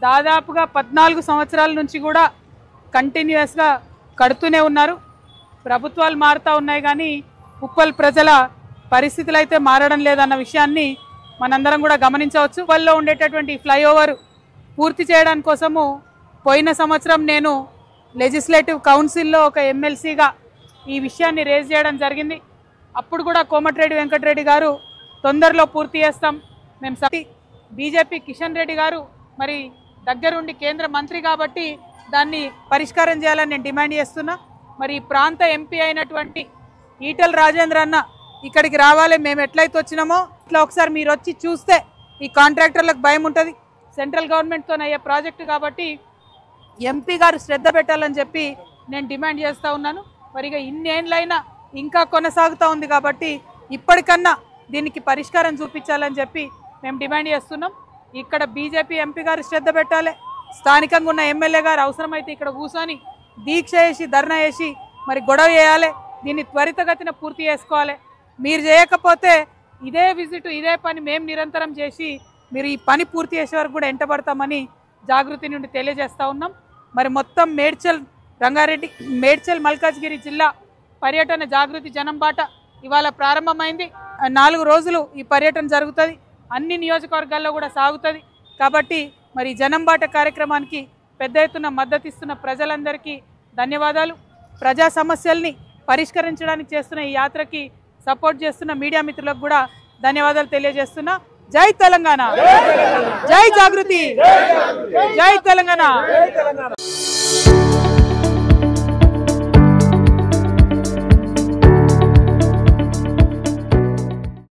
దాదాపుగా 14 సంవత్సరాల నుంచి కూడా కంటిన్యూస్గా కడుతూనే ఉన్నారు. ప్రభుత్వాలు మారుతూ ఉన్నాయి కానీ ఉప్పల్ ప్రజల పరిస్థితులు అయితే మారడం లేదన్న విషయాన్ని మనందరం కూడా గమనించవచ్చు. ఉప్పల్లో ఉండేటటువంటి ఫ్లైఓవర్ పూర్తి చేయడానికి కోసము పోయిన సంవత్సరం నేను లెజిస్లేటివ్ కౌన్సిల్లో ఒక ఎమ్మెల్సీగా ఈ విషయాన్ని రేజ్ చేయడం జరిగింది. అప్పుడు కూడా కోమటిరెడ్డి వెంకటరెడ్డి గారు తొందరలో పూర్తి చేస్తాం మేము బీజేపీ కిషన్ రెడ్డి గారు మరి దగ్గరుండి కేంద్ర మంత్రి కాబట్టి దాన్ని పరిష్కారం చేయాలని నేను డిమాండ్ చేస్తున్నా. మరి ఈ ప్రాంత ఎంపీ అయినటువంటి ఈటెల రాజేంద్ర అన్న ఇక్కడికి రావాలి. మేము ఎట్లయితే వచ్చినామో ఇట్లా ఒకసారి మీరు వచ్చి చూస్తే ఈ కాంట్రాక్టర్లకు భయం ఉంటుంది. సెంట్రల్ గవర్నమెంట్తో అయ్యే ప్రాజెక్టు కాబట్టి ఎంపీ గారు శ్రద్ధ పెట్టాలని చెప్పి నేను డిమాండ్ చేస్తూ ఉన్నాను. మరి ఇక ఇన్నేళ్ళైనా ఇంకా కొనసాగుతూ ఉంది కాబట్టి ఇప్పటికన్నా దీనికి పరిష్కారం చూపించాలని చెప్పి మేము డిమాండ్ చేస్తున్నాం. ఇక్కడ బీజేపీ ఎంపీ గారు శ్రద్ధ పెట్టాలి. స్థానికంగా ఉన్న ఎమ్మెల్యే గారు అవసరమైతే ఇక్కడ కూర్చొని దీక్ష చేసి ధర్నా చేసి మరి గొడవ చేయాలి. దీన్ని త్వరితగతిన పూర్తి చేసుకోవాలి. మీరు చేయకపోతే ఇదే విజిట్ ఇదే పని మేము నిరంతరం చేసి మీరు ఈ పని పూర్తి చేసే వరకు కూడా ఎంటబడతామని జాగృతి నుండి తెలియజేస్తూ ఉన్నాం. మరి మొత్తం మేడ్చల్ మల్కాజ్గిరి జిల్లా పర్యటన జాగృతి జనం బాట ఇవాళ ప్రారంభమైంది. 4 రోజులు ఈ పర్యటన జరుగుతుంది. అన్ని నియోజకవర్గాల్లో కూడా సాగుతుంది. కాబట్టి మరి జనం బాట కార్యక్రమానికి పెద్ద ఎత్తున మద్దతు ఇస్తున్న ప్రజలందరికీ ధన్యవాదాలు. ప్రజా సమస్యల్ని పరిష్కరించడానికి చేస్తున్న ఈ యాత్రకి సపోర్ట్ చేస్తున్న మీడియా మిత్రులకు కూడా ధన్యవాదాలు తెలియజేస్తున్నా. జై తెలంగాణ, జై జాగృతి, జై తెలంగాణ.